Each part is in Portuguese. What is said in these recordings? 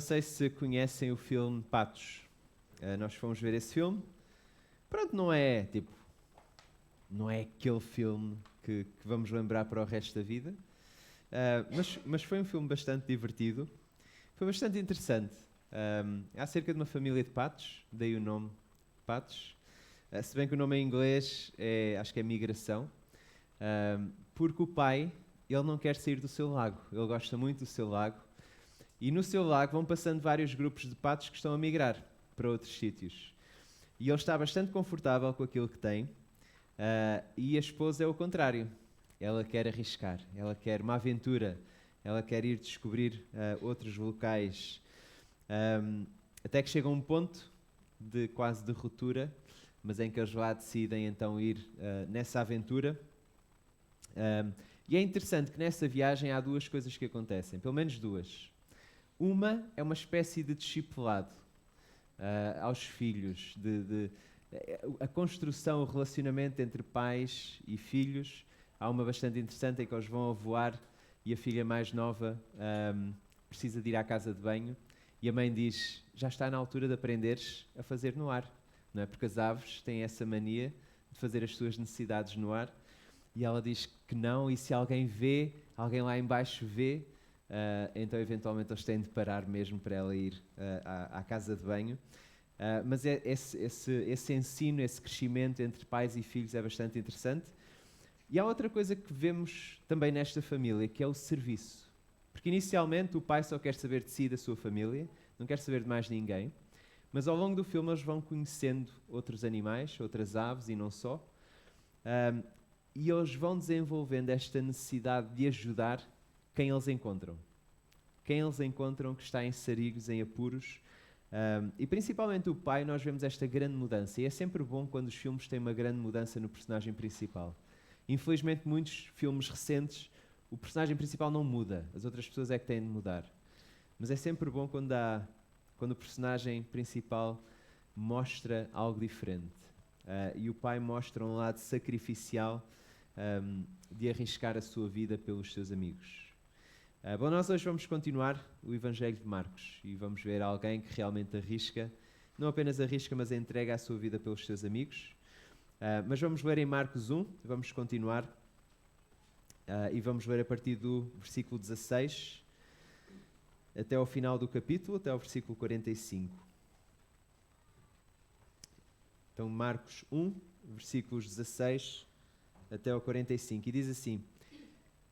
não sei se conhecem o filme Patos. Nós fomos ver esse filme. Pronto, não é aquele filme que vamos lembrar para o resto da vida. Mas foi um filme bastante divertido. Foi bastante interessante. É acerca de uma família de patos, daí o nome Patos. Se bem que o nome em inglês acho que é migração. Porque o pai, ele não quer sair do seu lago. Ele gosta muito do seu lago. E no seu lago vão passando vários grupos de patos que estão a migrar para outros sítios. E ele está bastante confortável com aquilo que tem. E a esposa é o contrário. Ela quer arriscar, ela quer uma aventura, ela quer ir descobrir outros locais. Até que chega a um ponto de quase de ruptura, mas em que eles lá decidem então ir nessa aventura. E é interessante que nessa viagem há duas coisas que acontecem, pelo menos duas. Uma é uma espécie de discipulado aos filhos, a construção, o relacionamento entre pais e filhos. Há uma bastante interessante em que eles vão a voar e a filha mais nova precisa de ir à casa de banho e a mãe diz, já está na altura de aprenderes a fazer no ar, não é? Porque as aves têm essa mania de fazer as suas necessidades no ar. E ela diz que não, e se alguém vê, alguém lá embaixo vê, então eventualmente eles têm de parar mesmo para ela ir à casa de banho. Mas esse ensino, esse crescimento entre pais e filhos é bastante interessante. E há outra coisa que vemos também nesta família, que é o serviço. Porque inicialmente o pai só quer saber de si e da sua família, não quer saber de mais ninguém. Mas ao longo do filme eles vão conhecendo outros animais, outras aves e não só. E eles vão desenvolvendo esta necessidade de ajudar quem eles encontram. Quem eles encontram que está em sarigos, em apuros. E principalmente o pai, nós vemos esta grande mudança. E é sempre bom quando os filmes têm uma grande mudança no personagem principal. Infelizmente, muitos filmes recentes, o personagem principal não muda. As outras pessoas é que têm de mudar. Mas é sempre bom quando o personagem principal mostra algo diferente. E o pai mostra um lado sacrificial de arriscar a sua vida pelos seus amigos. Bom, nós hoje vamos continuar o Evangelho de Marcos e vamos ver alguém que realmente arrisca, não apenas arrisca, mas entrega a sua vida pelos seus amigos. Mas vamos ler em Marcos 1, vamos continuar e vamos ler a partir do versículo 16 até ao final do capítulo, até ao versículo 45. Então, Marcos 1, versículos 16 até ao 45, e diz assim: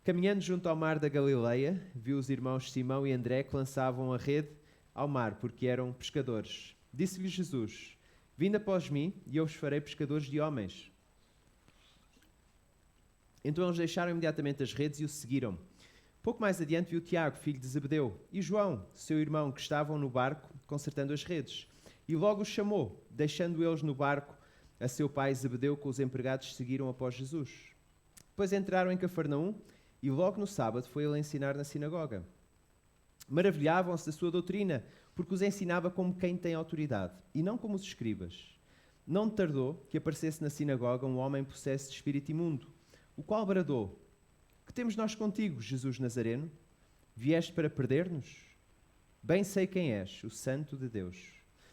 Caminhando junto ao mar da Galileia, viu os irmãos Simão e André que lançavam a rede ao mar, porque eram pescadores. Disse-lhes Jesus: Vinde após mim, e eu vos farei pescadores de homens. Então eles deixaram imediatamente as redes e o seguiram. Pouco mais adiante viu Tiago, filho de Zebedeu, e João, seu irmão, que estavam no barco, consertando as redes. E logo os chamou, deixando eles no barco, a seu pai Zebedeu com os empregados seguiram após Jesus. Depois entraram em Cafarnaum, e logo no sábado foi ele ensinar na sinagoga. Maravilhavam-se da sua doutrina, porque os ensinava como quem tem autoridade, e não como os escribas. Não tardou que aparecesse na sinagoga um homem possesso de espírito imundo, o qual bradou: Que temos nós contigo, Jesus Nazareno? Vieste para perder-nos? Bem sei quem és, o Santo de Deus.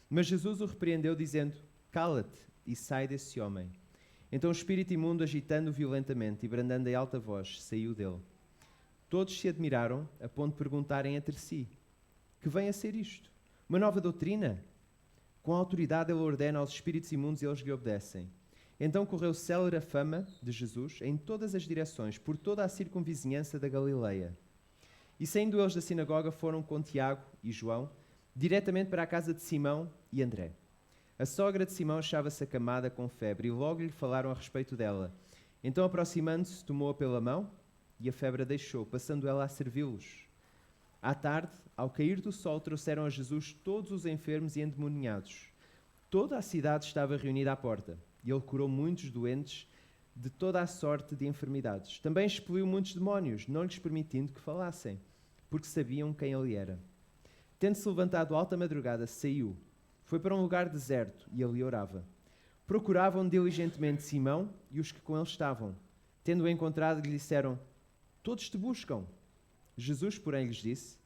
Mas Jesus o repreendeu, dizendo: Cala-te e sai desse homem. Então o espírito imundo, agitando-o violentamente e brandando em alta voz, saiu dele. Todos se admiraram, a ponto de perguntarem entre si: Que vem a ser isto? Uma nova doutrina? Com autoridade ele ordena aos espíritos imundos e eles lhe obedecem. Então correu célere a fama de Jesus em todas as direções, por toda a circunvizinhança da Galileia. E saindo eles da sinagoga foram com Tiago e João, diretamente para a casa de Simão e André. A sogra de Simão achava-se acamada com febre e logo lhe falaram a respeito dela. Então, aproximando-se, tomou-a pela mão e a febre a deixou, passando ela a servi-los. À tarde, ao cair do sol, trouxeram a Jesus todos os enfermos e endemoniados. Toda a cidade estava reunida à porta e ele curou muitos doentes de toda a sorte de enfermidades. Também expeliu muitos demónios, não lhes permitindo que falassem, porque sabiam quem ele era. Tendo-se levantado alta madrugada, saiu. Foi para um lugar deserto e ali orava. Procuravam diligentemente Simão e os que com ele estavam. Tendo-o encontrado, lhe disseram: Todos te buscam. Jesus, porém, lhes disse: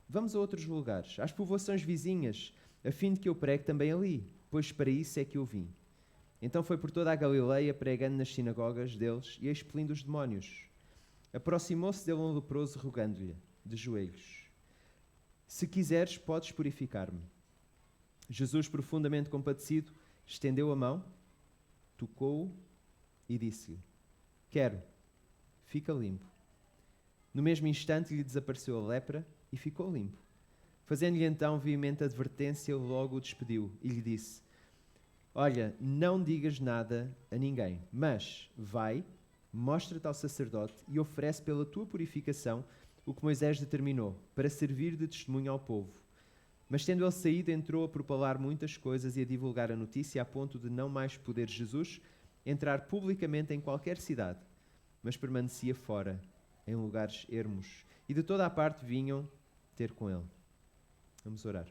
Vamos a outros lugares, às povoações vizinhas, a fim de que eu pregue também ali, pois para isso é que eu vim. Então foi por toda a Galileia, pregando nas sinagogas deles e expelindo os demónios. Aproximou-se dele um leproso, rogando-lhe, de joelhos: Se quiseres, podes purificar-me. Jesus, profundamente compadecido, estendeu a mão, tocou-o e disse-lhe: Quero, fica limpo. No mesmo instante lhe desapareceu a lepra e ficou limpo. Fazendo-lhe então veemente advertência, logo o despediu e lhe disse: Olha, não digas nada a ninguém, mas vai, mostra-te ao sacerdote e oferece pela tua purificação o que Moisés determinou, para servir de testemunho ao povo. Mas tendo ele saído, entrou a propalar muitas coisas e a divulgar a notícia, a ponto de não mais poder Jesus entrar publicamente em qualquer cidade, mas permanecia fora, em lugares ermos, e de toda a parte vinham ter com ele. Vamos orar.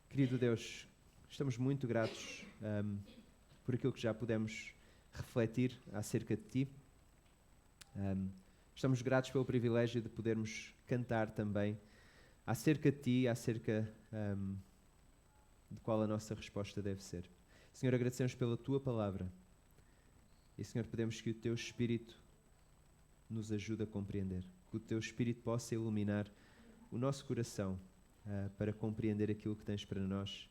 Querido Deus, estamos muito gratos por aquilo que já pudemos refletir acerca de Ti. Estamos gratos pelo privilégio de podermos cantar também acerca de Ti, acerca de qual a nossa resposta deve ser. Senhor, agradecemos pela Tua palavra. E, Senhor, pedimos que o Teu Espírito nos ajude a compreender. Que o Teu Espírito possa iluminar o nosso coração para compreender aquilo que Tens para nós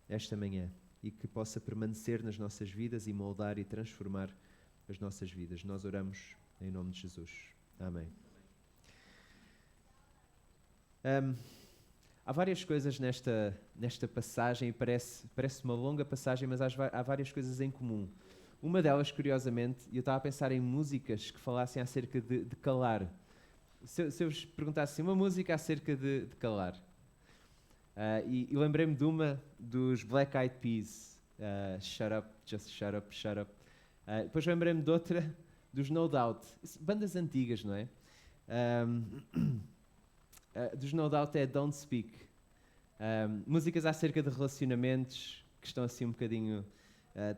esta manhã. E que possa permanecer nas nossas vidas e moldar e transformar as nossas vidas. Nós oramos em nome de Jesus. Amém. Há várias coisas nesta passagem, parece uma longa passagem, mas há várias coisas em comum. Uma delas, curiosamente, eu estava a pensar em músicas que falassem acerca de calar. Se eu vos perguntasse uma música acerca de calar, e lembrei-me de uma dos Black Eyed Peas, Shut Up, Just Shut Up, Shut Up. Depois lembrei-me de outra, dos No Doubt, bandas antigas, não é? Dos No Doubt é Don't Speak. Músicas acerca de relacionamentos que estão assim um bocadinho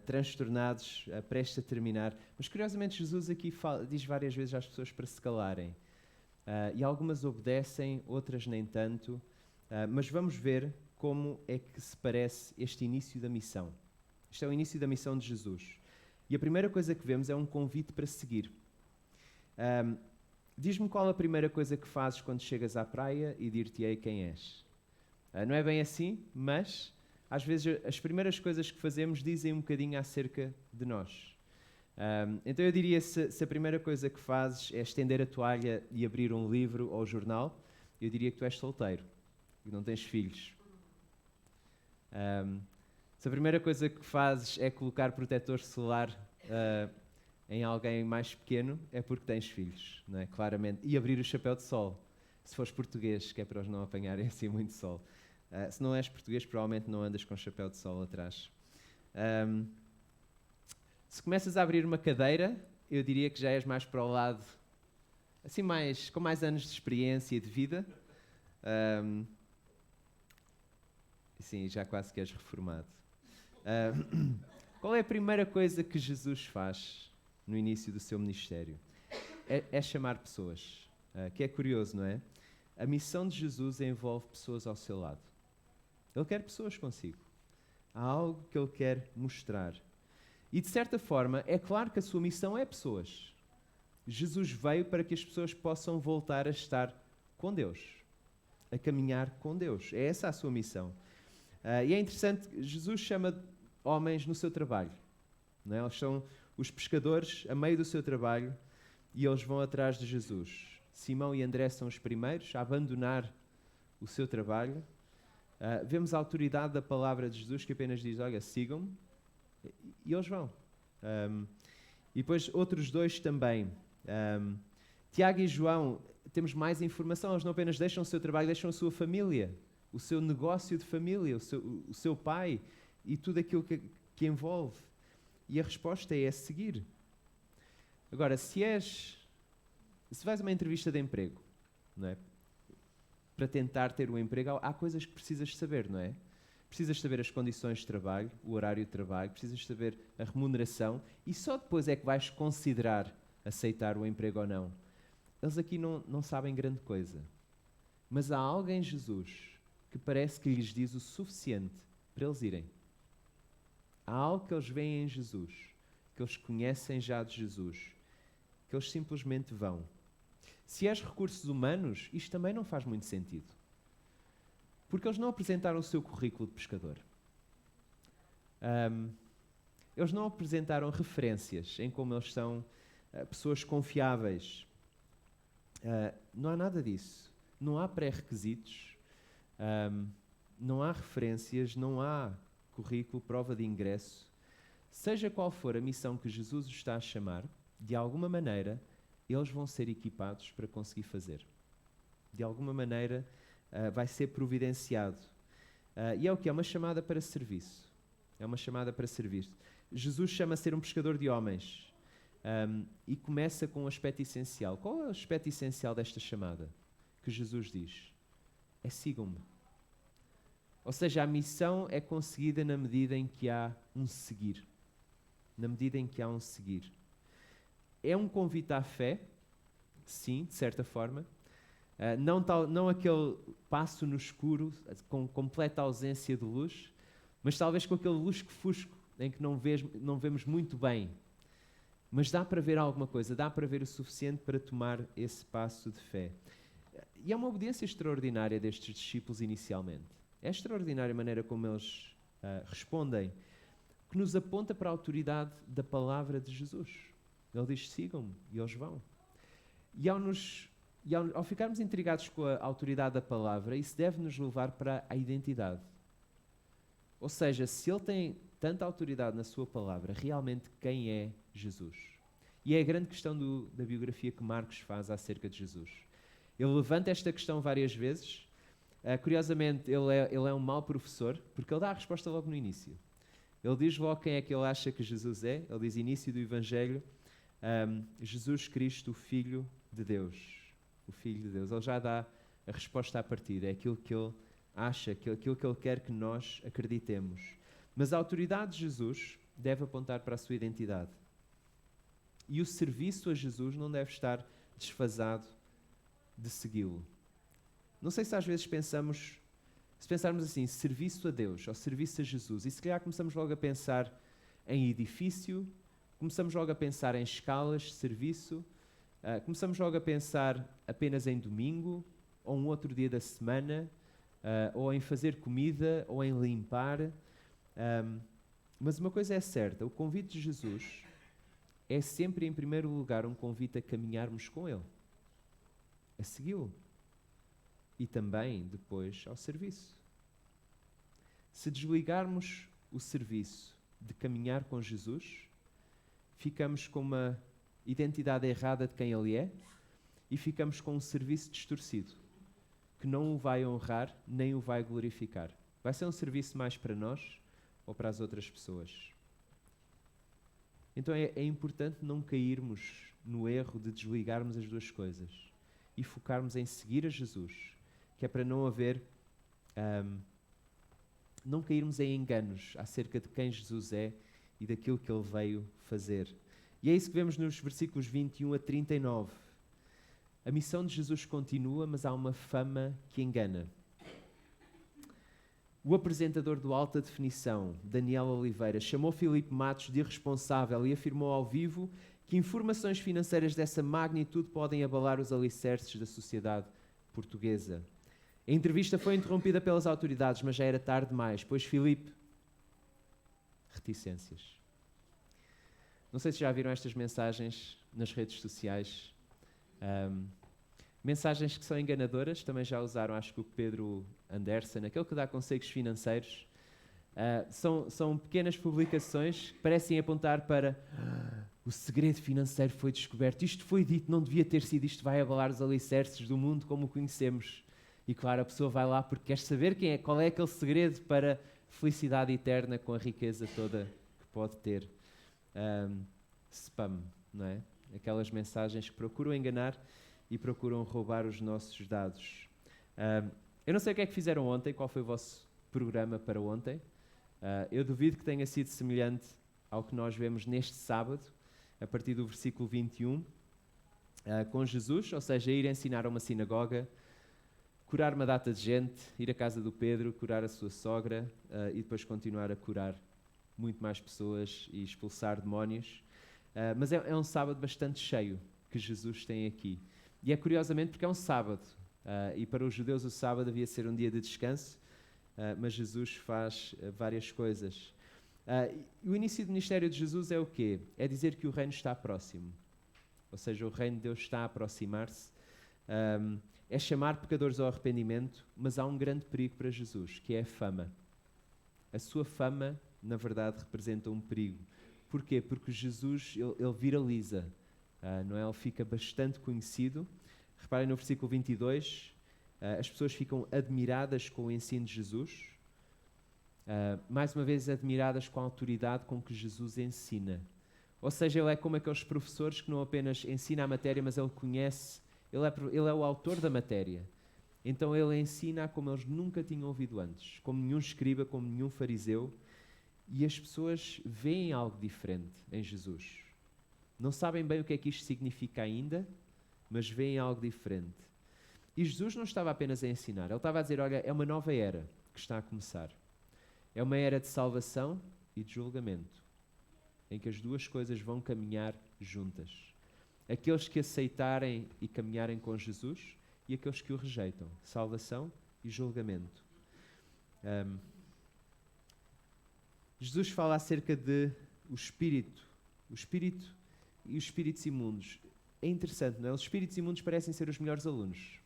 transtornados, prestes a terminar. Mas curiosamente Jesus aqui diz várias vezes às pessoas para se calarem. E algumas obedecem, outras nem tanto. Mas vamos ver como é que se parece este início da missão. Este é o início da missão de Jesus. E a primeira coisa que vemos é um convite para seguir. Diz-me qual a primeira coisa que fazes quando chegas à praia e dir-te-ei quem és. Não é bem assim, mas às vezes as primeiras coisas que fazemos dizem um bocadinho acerca de nós. Então eu diria, se a primeira coisa que fazes é estender a toalha e abrir um livro ou jornal, eu diria que tu és solteiro e não tens filhos. Se a primeira coisa que fazes é colocar protetor solar em alguém mais pequeno, é porque tens filhos, não é? Claramente. E abrir o chapéu de sol, se fores português, que é para eles não apanharem assim muito sol. Se não és português, provavelmente não andas com chapéu de sol atrás. Se começas a abrir uma cadeira, eu diria que já és mais para o lado, assim com mais anos de experiência e de vida. Sim, já quase que és reformado. Qual é a primeira coisa que Jesus faz no início do seu ministério? É chamar pessoas, que é curioso, não é? A missão de Jesus envolve pessoas ao seu lado. Ele quer pessoas consigo. Há algo que Ele quer mostrar. E, de certa forma, é claro que a sua missão é pessoas. Jesus veio para que as pessoas possam voltar a estar com Deus, a caminhar com Deus. É essa a sua missão. E é interessante, Jesus chama homens no seu trabalho. Não é? Eles são os pescadores a meio do seu trabalho e eles vão atrás de Jesus. Simão e André são os primeiros a abandonar o seu trabalho. Vemos a autoridade da palavra de Jesus que apenas diz, olha, sigam-me, e eles vão. E depois outros dois também. Tiago e João, temos mais informação, eles não apenas deixam o seu trabalho, deixam a sua família, o seu negócio de família, o seu pai e tudo aquilo que envolve. E a resposta é seguir. Agora, se vais a uma entrevista de emprego, não é? Para tentar ter um emprego, há coisas que precisas saber, não é? Precisas saber as condições de trabalho, o horário de trabalho, precisas saber a remuneração e só depois é que vais considerar aceitar o emprego ou não. Eles aqui não sabem grande coisa. Mas há algo em Jesus que parece que lhes diz o suficiente para eles irem. Há algo que eles veem em Jesus, que eles conhecem já de Jesus, que eles simplesmente vão. Se és recursos humanos, isto também não faz muito sentido. Porque eles não apresentaram o seu currículo de pescador. Eles não apresentaram referências em como eles são pessoas confiáveis. Não há nada disso. Não há pré-requisitos, não há referências, não há currículo, prova de ingresso. Seja qual for a missão que Jesus os está a chamar, de alguma maneira, eles vão ser equipados para conseguir fazer. De alguma maneira, vai ser providenciado. E é o que? É uma chamada para serviço. É uma chamada para servir. Jesus chama a ser um pescador de homens. E começa com um aspecto essencial. Qual é o aspecto essencial desta chamada? Que Jesus diz: é sigam-me. Ou seja, a missão é conseguida na medida em que há um seguir. Na medida em que há um seguir. É um convite à fé, sim, de certa forma. Não aquele passo no escuro, com completa ausência de luz, mas talvez com aquele lusco-fusco, em que não vemos muito bem. Mas dá para ver alguma coisa, dá para ver o suficiente para tomar esse passo de fé. E é uma obediência extraordinária destes discípulos inicialmente. É extraordinária a maneira como eles respondem, que nos aponta para a autoridade da palavra de Jesus. Ele diz: sigam-me, e eles vão. E ao ficarmos intrigados com a autoridade da palavra, isso deve nos levar para a identidade. Ou seja, se ele tem tanta autoridade na sua palavra, realmente quem é Jesus? E é a grande questão da biografia que Marcos faz acerca de Jesus. Ele levanta esta questão várias vezes. Curiosamente, ele é um mau professor, porque ele dá a resposta logo no início. Ele diz logo quem é que ele acha que Jesus é. Ele diz: início do Evangelho, Jesus Cristo, o Filho de Deus. O Filho de Deus. Ele já dá a resposta à partida. É aquilo que ele acha, aquilo que ele quer que nós acreditemos. Mas a autoridade de Jesus deve apontar para a sua identidade. E o serviço a Jesus não deve estar desfasado de segui-lo. Não sei se às vezes pensarmos assim, serviço a Deus ou serviço a Jesus, e se calhar começamos logo a pensar em edifício, começamos logo a pensar em escalas de serviço, começamos logo a pensar apenas em domingo, ou um outro dia da semana, ou em fazer comida, ou em limpar. Mas uma coisa é certa: o convite de Jesus é sempre, em primeiro lugar, um convite a caminharmos com Ele, a segui-lo, e também, depois, ao serviço. Se desligarmos o serviço de caminhar com Jesus, ficamos com uma identidade errada de quem Ele é e ficamos com um serviço distorcido, que não o vai honrar nem o vai glorificar. Vai ser um serviço mais para nós ou para as outras pessoas. Então é importante não cairmos no erro de desligarmos as duas coisas e focarmos em seguir a Jesus, que é para não haver, não cairmos em enganos acerca de quem Jesus é e daquilo que Ele veio fazer. E é isso que vemos nos versículos 21 a 39. A missão de Jesus continua, mas há uma fama que engana. O apresentador do Alta Definição, Daniel Oliveira, chamou Filipe Matos de irresponsável e afirmou ao vivo que informações financeiras dessa magnitude podem abalar os alicerces da sociedade portuguesa. A entrevista foi interrompida pelas autoridades, mas já era tarde demais, pois Filipe... Reticências. Não sei se já viram estas mensagens nas redes sociais. Mensagens que são enganadoras, também já usaram, acho que o Pedro Anderson, aquele que dá conselhos financeiros. São pequenas publicações que parecem apontar para o segredo financeiro foi descoberto, isto foi dito, não devia ter sido, isto vai abalar os alicerces do mundo como o conhecemos. E claro, a pessoa vai lá porque quer saber qual é aquele segredo para felicidade eterna com a riqueza toda que pode ter. Spam, não é? Aquelas mensagens que procuram enganar e procuram roubar os nossos dados. Eu não sei o que é que fizeram ontem, qual foi o vosso programa para ontem. Eu duvido que tenha sido semelhante ao que nós vemos neste sábado, a partir do versículo 21, com Jesus, ou seja, ir ensinar a uma sinagoga. curar uma data de gente, ir à casa do Pedro, curar a sua sogra e depois continuar a curar muito mais pessoas e expulsar demónios. Mas é um sábado bastante cheio que Jesus tem aqui. E é curiosamente porque é um sábado. E para os judeus o sábado devia ser um dia de descanso, mas Jesus faz várias coisas. E o início do ministério de Jesus é o quê? É dizer que o reino está próximo. Ou seja, o reino de Deus está a aproximar-se. É chamar pecadores ao arrependimento, mas há um grande perigo para Jesus, que é a fama. A sua fama, na verdade, representa um perigo. Porquê? Porque Jesus, ele viraliza, não é? Ele fica bastante conhecido. Reparem no versículo 22, as pessoas ficam admiradas com o ensino de Jesus. Mais uma vez, admiradas com a autoridade com que Jesus ensina. Ou seja, ele é como aqueles professores que não apenas ensina a matéria, mas ele conhece, ele é o autor da matéria. Então ele ensina como eles nunca tinham ouvido antes, como nenhum escriba, como nenhum fariseu. E as pessoas veem algo diferente em Jesus. Não sabem bem o que é que isto significa ainda, mas veem algo diferente. E Jesus não estava apenas a ensinar, ele estava a dizer, olha, é uma nova era que está a começar. É uma era de salvação e de julgamento, em que as duas coisas vão caminhar juntas. Aqueles que aceitarem e caminharem com Jesus e aqueles que o rejeitam. Salvação e julgamento. Jesus fala acerca de o espírito e os espíritos imundos. É interessante, não é? Os espíritos imundos parecem ser os melhores alunos.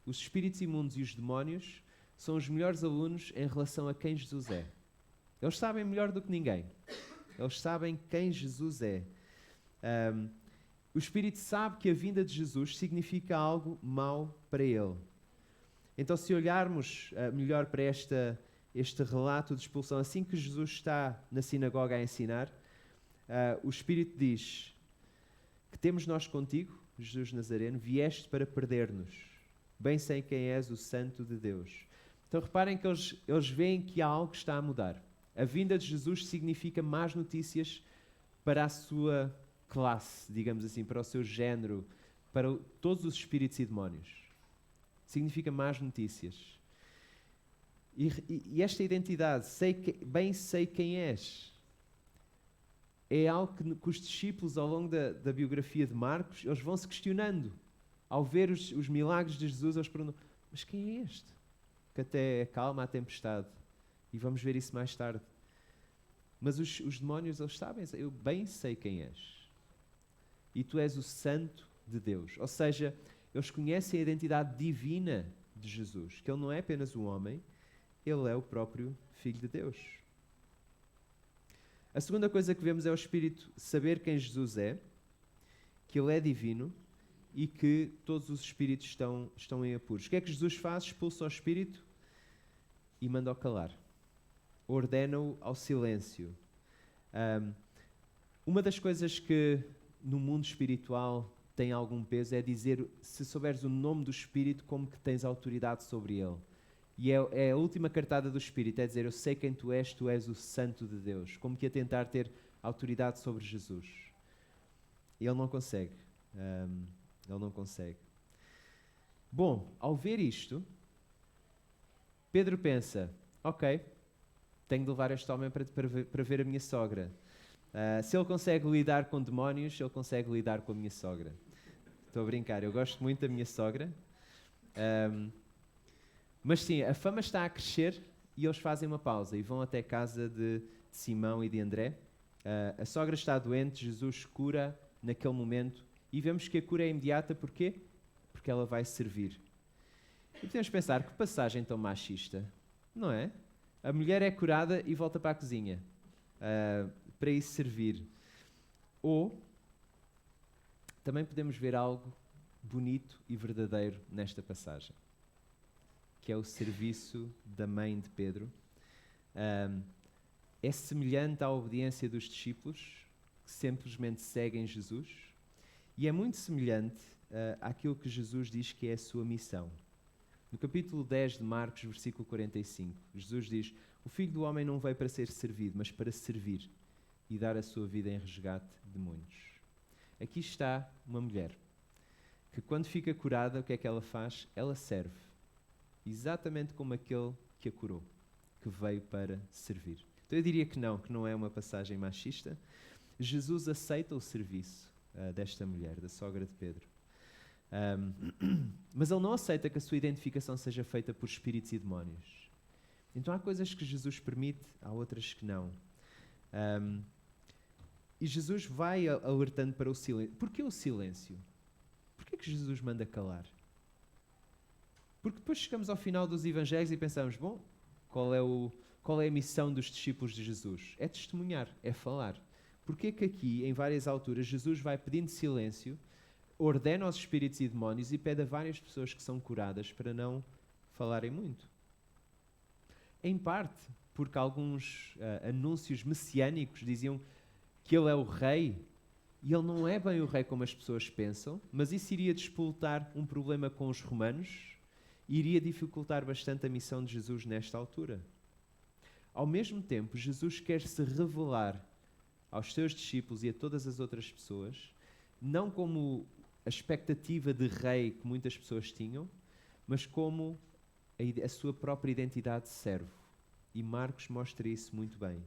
Os espíritos imundos e os demónios são os melhores alunos em relação a quem Jesus é. Eles sabem melhor do que ninguém. Eles sabem quem Jesus é. O Espírito sabe que a vinda de Jesus significa algo mau para ele. Então, se olharmos melhor para este relato de expulsão, assim que Jesus está na sinagoga a ensinar, o Espírito diz: que temos nós contigo, Jesus Nazareno, vieste para perder-nos. Bem sei quem és, o Santo de Deus. Então reparem que eles veem que há algo que está a mudar. A vinda de Jesus significa más notícias para a sua classe, digamos assim, para o seu género, para todos os espíritos e demónios. Significa más notícias. E esta identidade, bem sei quem és, é algo que os discípulos, ao longo da biografia de Marcos, eles vão se questionando. Ao ver os milagres de Jesus, eles perguntam, mas quem é este? Que até acalma a tempestade. E vamos ver isso mais tarde. Mas os demónios, eles sabem, eu bem sei quem és. E tu és o Santo de Deus. Ou seja, eles conhecem a identidade divina de Jesus, que ele não é apenas um homem, ele é o próprio Filho de Deus. A segunda coisa que vemos é o Espírito saber quem Jesus é, que ele é divino e que todos os espíritos estão em apuros. O que é que Jesus faz? Expulsa o espírito e manda-o calar. Ordena-o ao silêncio. Uma das coisas que no mundo espiritual tem algum peso é dizer, se souberes o nome do Espírito, como que tens autoridade sobre ele. E é a última cartada do Espírito, é dizer, eu sei quem tu és o Santo de Deus. Como que a tentar ter autoridade sobre Jesus. E ele não consegue. Ele não consegue. Bom, ao ver isto, Pedro pensa, ok, tenho de levar este homem para ver a minha sogra. Se ele consegue lidar com demónios, ele consegue lidar com a minha sogra. Estou a brincar, eu gosto muito da minha sogra. Mas sim, a fama está a crescer e eles fazem uma pausa e vão até a casa de Simão e de André. A sogra está doente, Jesus cura naquele momento e vemos que a cura é imediata, porquê? Porque ela vai servir. E podemos pensar, que passagem tão machista, não é? A mulher é curada e volta para a cozinha para ir servir. Ou também podemos ver algo bonito e verdadeiro nesta passagem, que é o serviço da mãe de Pedro. É semelhante à obediência dos discípulos, que simplesmente seguem Jesus, e é muito semelhante àquilo que Jesus diz que é a sua missão. No capítulo 10 de Marcos, versículo 45, Jesus diz, o Filho do Homem não veio para ser servido, mas para servir e dar a sua vida em resgate de muitos. Aqui está uma mulher que, quando fica curada, o que é que ela faz? Ela serve. exatamente como aquele que a curou, que veio para servir. Então eu diria que não é uma passagem machista. Jesus aceita o serviço desta mulher, da sogra de Pedro. Mas ele não aceita que a sua identificação seja feita por espíritos e demónios. Então há coisas que Jesus permite, há outras que não. E Jesus vai alertando para o silêncio. Porquê o silêncio? Porquê que Jesus manda calar? Porque depois chegamos ao final dos Evangelhos e pensamos, bom, qual é a missão dos discípulos de Jesus? É testemunhar, é falar. Porquê que aqui, em várias alturas, Jesus vai pedindo silêncio, ordena aos espíritos e demónios e pede a várias pessoas que são curadas para não falarem muito? Em parte, porque alguns anúncios messiânicos diziam que ele é o rei, e ele não é bem o rei como as pessoas pensam, mas isso iria despoltar um problema com os romanos e iria dificultar bastante a missão de Jesus nesta altura. Ao mesmo tempo, Jesus quer se revelar aos seus discípulos e a todas as outras pessoas, não como a expectativa de rei que muitas pessoas tinham, mas como a sua própria identidade de servo. E Marcos mostra isso muito bem.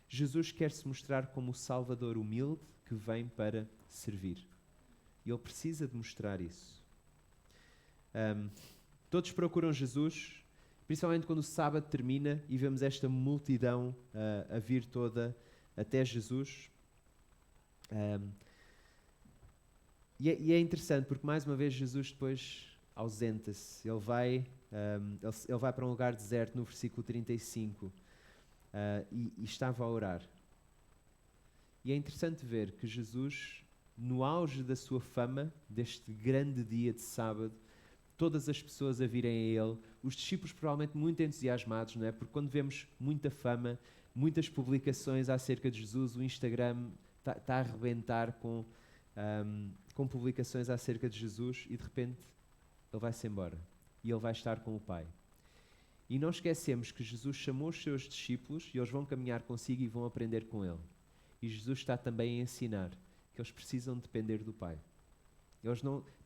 Jesus quer se mostrar como o Salvador humilde que vem para servir. E ele precisa de mostrar isso. Todos procuram Jesus, principalmente quando o sábado termina e vemos esta multidão a vir toda até Jesus. E é interessante porque, mais uma vez, Jesus depois ausenta-se. Ele vai para um lugar deserto no versículo 35 e estava a orar. E é interessante ver que Jesus, no auge da sua fama, deste grande dia de sábado, todas as pessoas a virem a ele, os discípulos provavelmente muito entusiasmados, não é? Porque quando vemos muita fama, muitas publicações acerca de Jesus, o Instagram está a arrebentar com publicações acerca de Jesus e de repente ele vai-se embora e ele vai estar com o Pai. E não esquecemos que Jesus chamou os seus discípulos e eles vão caminhar consigo e vão aprender com ele. E Jesus está também a ensinar que eles precisam depender do Pai.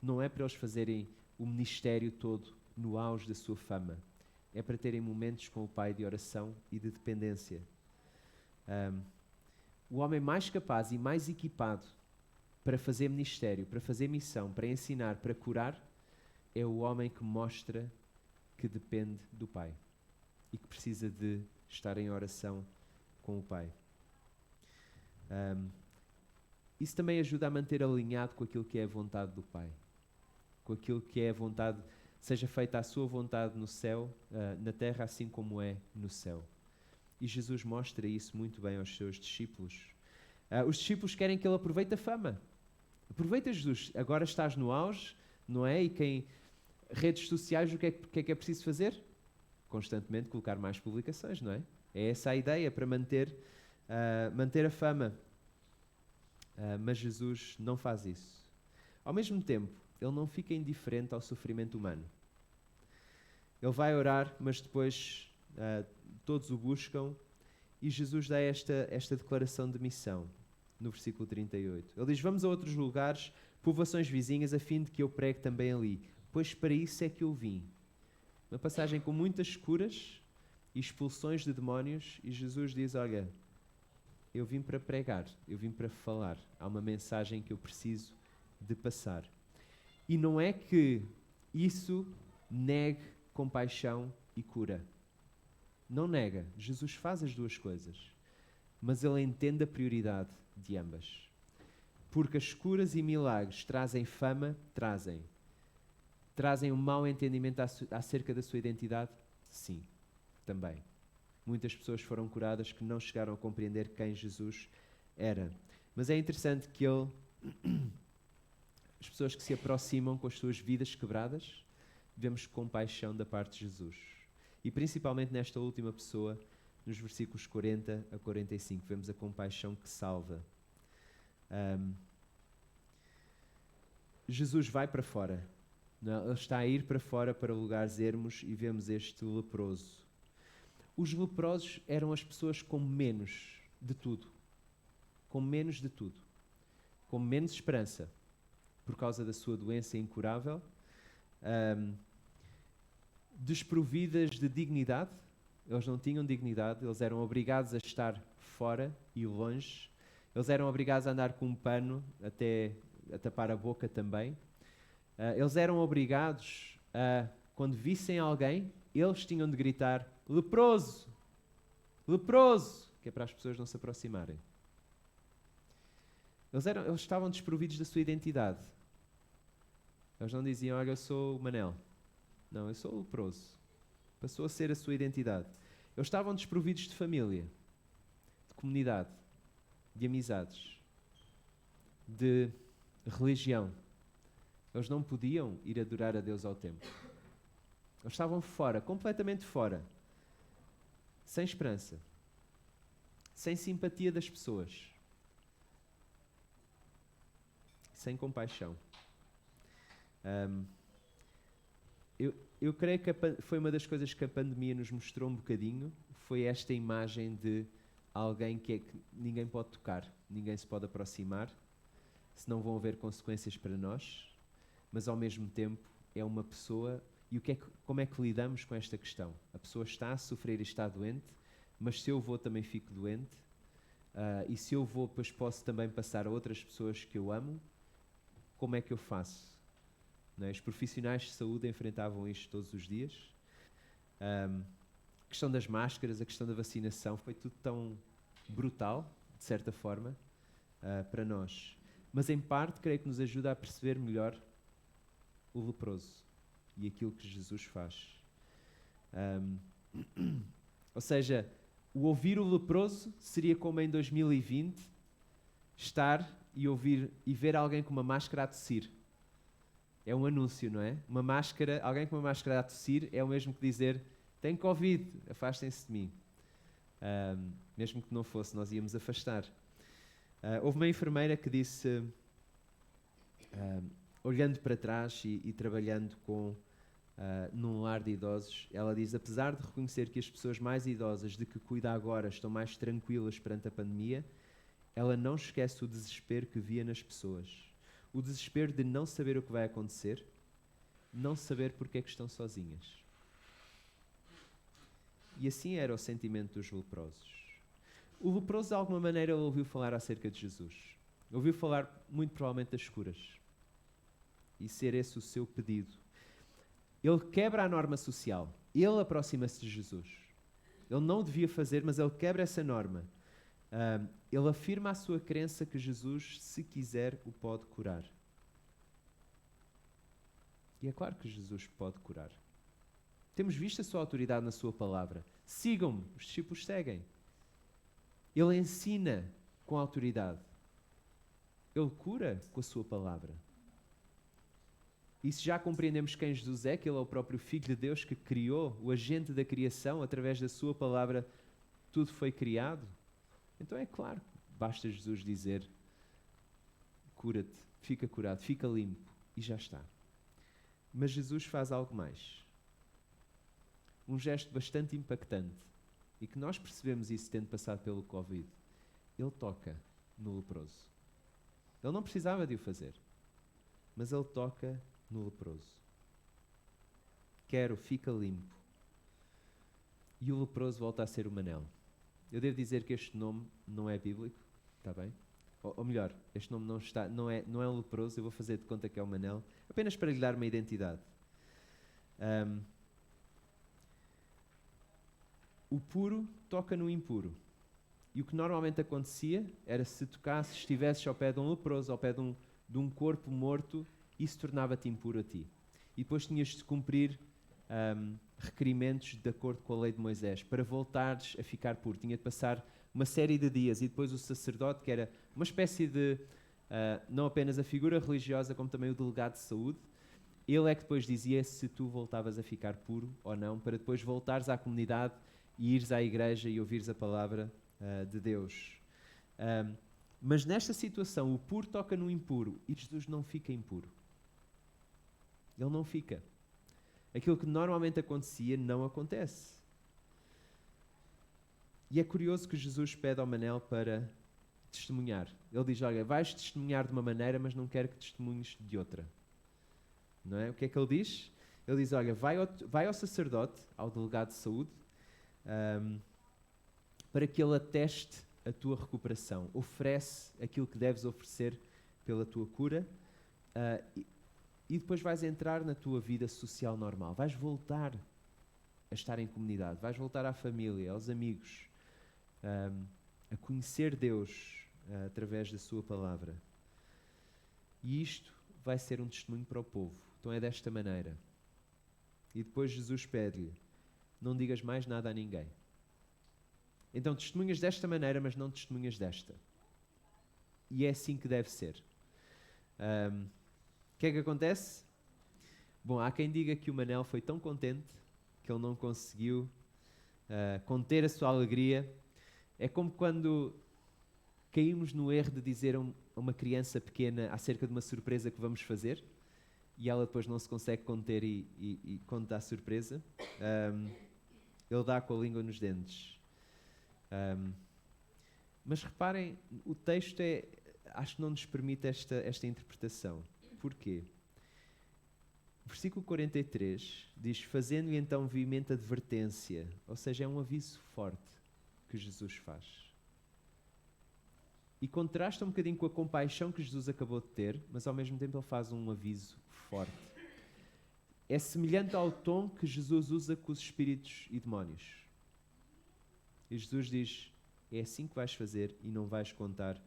Não é para eles fazerem o ministério todo no auge da sua fama. É para terem momentos com o Pai de oração e de dependência. O homem mais capaz e mais equipado para fazer ministério, para fazer missão, para ensinar, para curar, é o homem que mostra que depende do Pai e que precisa de estar em oração com o Pai. Isso também ajuda a manter alinhado com aquilo que é a vontade do Pai, com aquilo que é a vontade, seja feita a sua vontade no céu, na terra, assim como é no céu. E Jesus mostra isso muito bem aos seus discípulos. Os discípulos querem que ele aproveite a fama. Aproveita, Jesus, agora estás no auge, não é? E redes sociais, o que é preciso fazer? Constantemente colocar mais publicações, não é? É essa a ideia para manter a fama. Mas Jesus não faz isso. Ao mesmo tempo, ele não fica indiferente ao sofrimento humano. Ele vai orar, mas depois todos o buscam e Jesus dá esta declaração de missão, no versículo 38. Ele diz, vamos a outros lugares, povoações vizinhas, a fim de que eu pregue também ali, pois para isso é que eu vim. Uma passagem com muitas curas e expulsões de demónios, e Jesus diz, olha, eu vim para pregar, eu vim para falar, há uma mensagem que eu preciso de passar. E não é que isso negue compaixão e cura. Não nega, Jesus faz as duas coisas, mas ele entende a prioridade de ambas. Porque as curas e milagres trazem fama, trazem um mau entendimento acerca da sua identidade? Sim, também. Muitas pessoas foram curadas que não chegaram a compreender quem Jesus era. Mas é interessante que as pessoas que se aproximam com as suas vidas quebradas, vemos compaixão da parte de Jesus. E principalmente nesta última pessoa, nos versículos 40 a 45, vemos a compaixão que salva. Jesus vai para fora. Não, ele está a ir para fora para lugares ermos e vemos este leproso. Os leprosos eram as pessoas com menos de tudo. Com menos de tudo. Com menos esperança. Por causa da sua doença incurável. desprovidas de dignidade. Eles não tinham dignidade, eles eram obrigados a estar fora e longe. Eles eram obrigados a andar com um pano até a tapar a boca também. Eles eram obrigados a, quando vissem alguém, eles tinham de gritar: leproso! Leproso! Que é para as pessoas não se aproximarem. Eles estavam desprovidos da sua identidade. Eles não diziam: olha, eu sou o Manel. Não, eu sou o leproso. Passou a ser a sua identidade. Eles estavam desprovidos de família, de comunidade, de amizades, de religião. Eles não podiam ir adorar a Deus ao templo. Eles estavam fora, completamente fora. Sem esperança. Sem simpatia das pessoas. Sem compaixão. Eu creio que foi uma das coisas que a pandemia nos mostrou um bocadinho, foi esta imagem de alguém que ninguém pode tocar, ninguém se pode aproximar, senão vão haver consequências para nós, mas ao mesmo tempo é uma pessoa. E como é que lidamos com esta questão? A pessoa está a sofrer e está doente, mas se eu vou também fico doente, e se eu vou depois posso também passar a outras pessoas que eu amo. Como é que eu faço? Não é? Os profissionais de saúde enfrentavam isto todos os dias. A questão das máscaras, a questão da vacinação, foi tudo tão brutal, de certa forma, para nós. Mas em parte, creio que nos ajuda a perceber melhor o leproso e aquilo que Jesus faz. Ou seja, o ouvir o leproso seria como em 2020 estar e ouvir e ver alguém com uma máscara a tossir. É um anúncio, não é? Alguém com uma máscara a tossir é o mesmo que dizer: tem Covid, afastem-se de mim. Mesmo que não fosse, nós íamos afastar. Houve uma enfermeira que disse, olhando para trás e trabalhando num lar de idosos, ela diz: apesar de reconhecer que as pessoas mais idosas de que cuida agora estão mais tranquilas perante a pandemia, ela não esquece o desespero que via nas pessoas. O desespero de não saber o que vai acontecer, não saber porque é que estão sozinhas. E assim era o sentimento dos leprosos. O leproso, de alguma maneira, ouviu falar acerca de Jesus. Ouviu falar, muito provavelmente, das curas. E ser esse o seu pedido. Ele quebra a norma social. Ele aproxima-se de Jesus. Ele não o devia fazer, mas ele quebra essa norma. Ele afirma a sua crença que Jesus, se quiser, o pode curar. E é claro que Jesus pode curar. Temos visto a sua autoridade na sua palavra. Sigam-me, os discípulos seguem. Ele ensina com autoridade. Ele cura com a sua palavra. E se já compreendemos quem Jesus é, que Ele é o próprio Filho de Deus que criou, o agente da criação, através da sua palavra, tudo foi criado, então é claro, basta Jesus dizer: cura-te, fica curado, fica limpo, e já está. Mas Jesus faz algo mais. Um gesto bastante impactante, e que nós percebemos isso tendo passado pelo Covid. Ele toca no leproso. Ele não precisava de o fazer, mas ele toca no leproso. Fica limpo. E o leproso volta a ser o Manel. Eu devo dizer que este nome não é bíblico, está bem? Ou melhor, este nome não é um leproso, eu vou fazer de conta que é o Manel, apenas para lhe dar uma identidade. O puro toca no impuro. E o que normalmente acontecia era, se tocasses, estivesses ao pé de um leproso, ao pé de um corpo morto, isso tornava-te impuro a ti. E depois tinhas de cumprir requerimentos de acordo com a lei de Moisés. Para voltares a ficar puro, tinha de passar uma série de dias. E depois o sacerdote, que era uma espécie de, não apenas a figura religiosa, como também o delegado de saúde, ele é que depois dizia se tu voltavas a ficar puro ou não, para depois voltares à comunidade e ires à igreja e ouvires a palavra de Deus. Mas nesta situação, o puro toca no impuro e Jesus não fica impuro. Ele não fica. Aquilo que normalmente acontecia não acontece. E é curioso que Jesus pede ao Manel para testemunhar. Ele diz: olha, vais testemunhar de uma maneira, mas não quero que testemunhes de outra. Não é? O que é que ele diz? Ele diz, olha, vai ao sacerdote, ao delegado de saúde, para que ele ateste a tua recuperação. Oferece aquilo que deves oferecer pela tua cura, e depois vais entrar na tua vida social normal. Vais voltar a estar em comunidade, vais voltar à família, aos amigos, a conhecer Deus através da sua palavra. E isto vai ser um testemunho para o povo. Então é desta maneira. E depois Jesus pede-lhe, não digas mais nada a ninguém. Então testemunhas desta maneira, mas não testemunhas desta. E é assim que deve ser. O que é que acontece? Bom, há quem diga que o Manel foi tão contente que ele não conseguiu conter a sua alegria. É como quando caímos no erro de dizer a uma criança pequena acerca de uma surpresa que vamos fazer e ela depois não se consegue conter e conta a surpresa. Ele dá com a língua nos dentes. Mas reparem, o texto acho que não nos permite esta interpretação. Porquê? Versículo 43 diz, fazendo-lhe então veemente advertência, ou seja, é um aviso forte que Jesus faz. E contrasta um bocadinho com a compaixão que Jesus acabou de ter, mas ao mesmo tempo ele faz um aviso forte. É semelhante ao tom que Jesus usa com os espíritos e demónios. E Jesus diz, é assim que vais fazer e não vais contar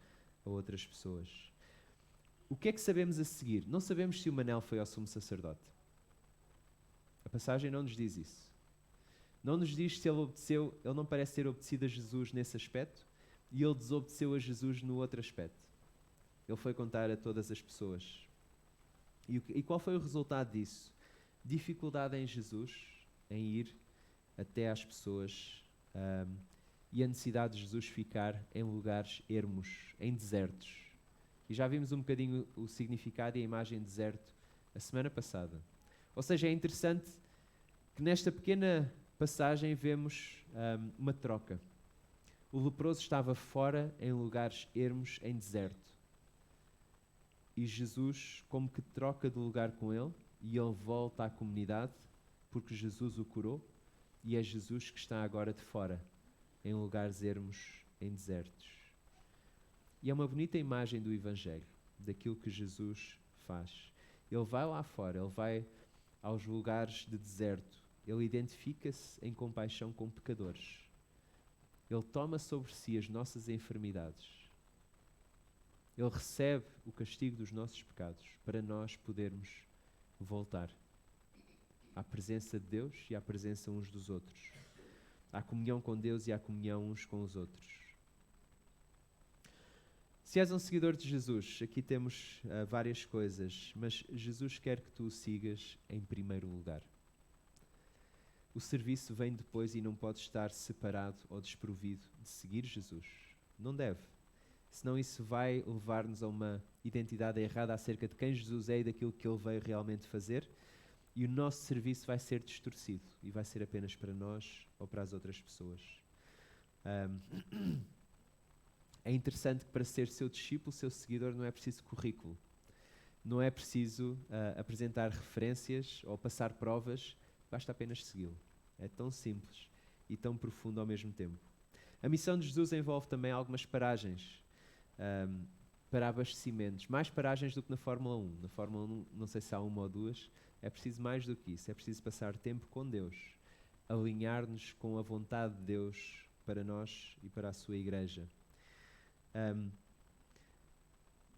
a outras pessoas. O que é que sabemos a seguir? Não sabemos se o Manel foi ao sumo sacerdote. A passagem não nos diz isso. Não nos diz se ele obedeceu, ele não parece ter obedecido a Jesus nesse aspecto, e ele desobedeceu a Jesus no outro aspecto. Ele foi contar a todas as pessoas. E qual foi o resultado disso? Dificuldade em Jesus, em ir até às pessoas, e a necessidade de Jesus ficar em lugares ermos, em desertos. E já vimos um bocadinho o significado e a imagem de deserto a semana passada. Ou seja, é interessante que nesta pequena passagem vemos uma troca. O leproso estava fora, em lugares ermos, em deserto. E Jesus, como que troca de lugar com ele, e ele volta à comunidade, porque Jesus o curou, e é Jesus que está agora de fora, em lugares ermos, em desertos. E é uma bonita imagem do Evangelho, daquilo que Jesus faz. Ele vai lá fora, ele vai aos lugares de deserto, ele identifica-se em compaixão com pecadores. Ele toma sobre si as nossas enfermidades. Ele recebe o castigo dos nossos pecados para nós podermos voltar à presença de Deus e à presença uns dos outros. À comunhão com Deus e à comunhão uns com os outros. Se és um seguidor de Jesus, aqui temos várias coisas, mas Jesus quer que tu o sigas em primeiro lugar. O serviço vem depois e não pode estar separado ou desprovido de seguir Jesus. Não deve. Senão isso vai levar-nos a uma identidade errada acerca de quem Jesus é e daquilo que ele veio realmente fazer, e o nosso serviço vai ser distorcido e vai ser apenas para nós ou para as outras pessoas. É interessante que para ser seu discípulo, seu seguidor, não é preciso currículo. Não é preciso apresentar referências ou passar provas, basta apenas segui-lo. É tão simples e tão profundo ao mesmo tempo. A missão de Jesus envolve também algumas paragens para abastecimentos. Mais paragens do que na Fórmula 1. Na Fórmula 1 não sei se há uma ou duas. É preciso mais do que isso. É preciso passar tempo com Deus. Alinhar-nos com a vontade de Deus para nós e para a sua igreja.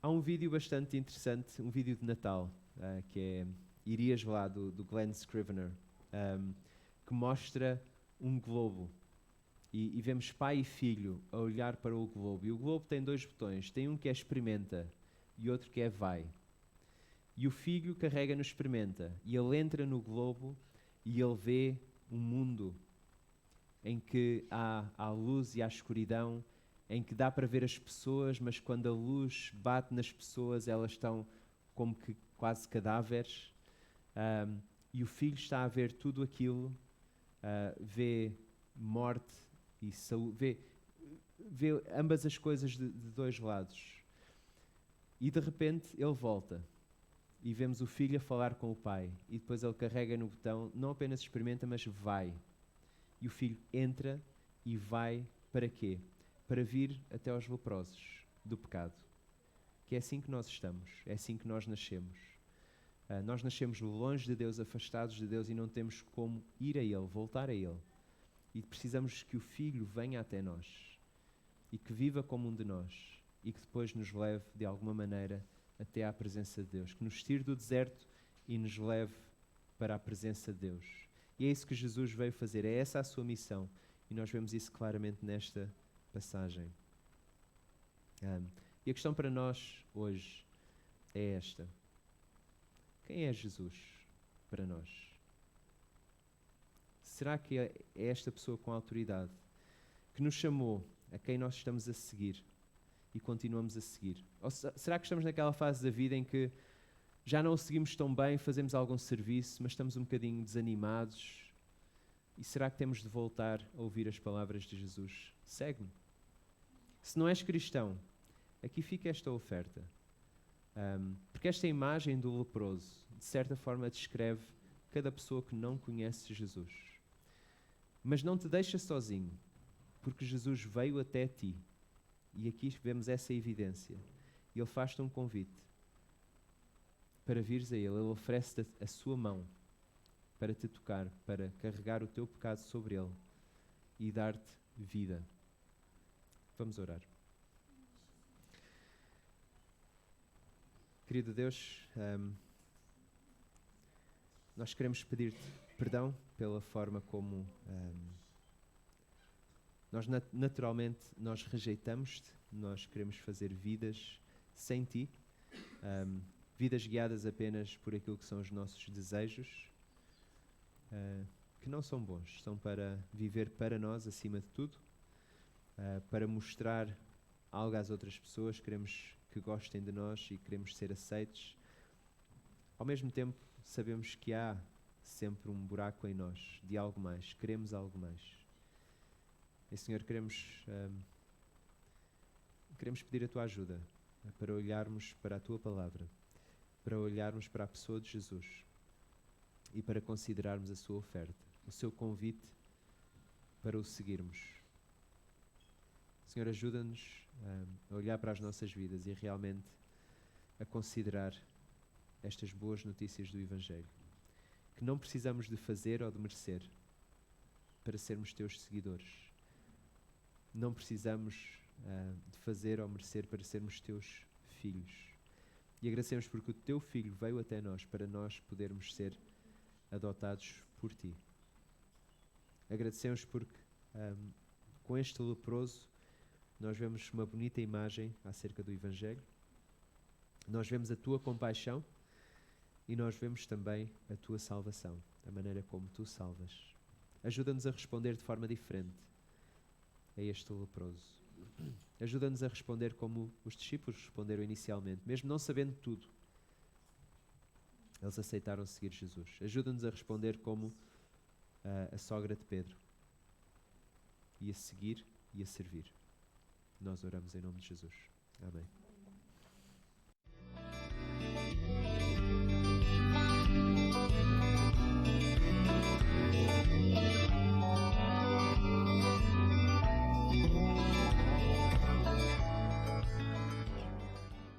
Há um vídeo bastante interessante, um vídeo de Natal, que é Irias lá, do Glenn Scrivener, que mostra um globo. E vemos pai e filho a olhar para o globo. E o globo tem dois botões. Tem um que é experimenta e outro que é vai. E o filho carrega no experimenta. E ele entra no globo e ele vê um mundo em que há a luz e a escuridão, em que dá para ver as pessoas, mas quando a luz bate nas pessoas, elas estão como que quase cadáveres. E o filho está a ver tudo aquilo, vê morte e saúde, vê ambas as coisas de dois lados. E de repente ele volta. e vemos o filho a falar com o pai, e depois ele carrega no botão, não apenas experimenta, mas vai. E o filho entra e vai para quê? Para vir até aos leprosos do pecado. Que é assim que nós estamos, é assim que nós nascemos. Nós nascemos longe de Deus, afastados de Deus, e não temos como ir a Ele, voltar a Ele. E precisamos que o Filho venha até nós e que viva como um de nós e que depois nos leve, de alguma maneira, até à presença de Deus. Que nos tire do deserto e nos leve para a presença de Deus. E é isso que Jesus veio fazer, é essa a sua missão. E nós vemos isso claramente nesta passagem. E a questão para nós hoje é esta. Quem é Jesus para nós? Será que é esta pessoa com autoridade que nos chamou, a quem nós estamos a seguir e continuamos a seguir? Ou será que estamos naquela fase da vida em que já não o seguimos tão bem, fazemos algum serviço, mas estamos um bocadinho desanimados? E será que temos de voltar a ouvir as palavras de Jesus? Segue-me. Se não és cristão, aqui fica esta oferta. Porque esta imagem do leproso, de certa forma, descreve cada pessoa que não conhece Jesus. Mas não te deixa sozinho, porque Jesus veio até ti. E aqui vemos essa evidência. E Ele faz-te um convite para vires a Ele. Ele oferece-te a sua mão para te tocar, para carregar o teu pecado sobre Ele e dar-te vida. Vamos orar. Querido Deus, nós queremos pedir-te perdão pela forma como nós naturalmente nós rejeitamos-te, nós queremos fazer vidas sem ti, vidas guiadas apenas por aquilo que são os nossos desejos, que não são bons, são para viver para nós acima de tudo, para mostrar algo às outras pessoas, queremos que gostem de nós e queremos ser aceitos. Ao mesmo tempo, sabemos que há sempre um buraco em nós, de algo mais, queremos algo mais. E Senhor, queremos pedir a Tua ajuda para olharmos para a Tua Palavra, para olharmos para a pessoa de Jesus e para considerarmos a Sua oferta, o Seu convite para o seguirmos. Senhor, ajuda-nos a olhar para as nossas vidas e realmente a considerar estas boas notícias do Evangelho, que não precisamos de fazer ou de merecer para sermos Teus seguidores. Não precisamos de fazer ou merecer para sermos Teus filhos. E agradecemos porque o Teu Filho veio até nós para nós podermos ser adotados por Ti. Agradecemos porque com este leproso nós vemos uma bonita imagem acerca do Evangelho. Nós vemos a Tua compaixão e nós vemos também a Tua salvação, a maneira como Tu salvas. Ajuda-nos a responder de forma diferente a este leproso. Ajuda-nos a responder como os discípulos responderam inicialmente, mesmo não sabendo tudo. Eles aceitaram seguir Jesus. Ajuda-nos a responder como a sogra de Pedro. E a seguir e a servir. Nós oramos em nome de Jesus. Amém.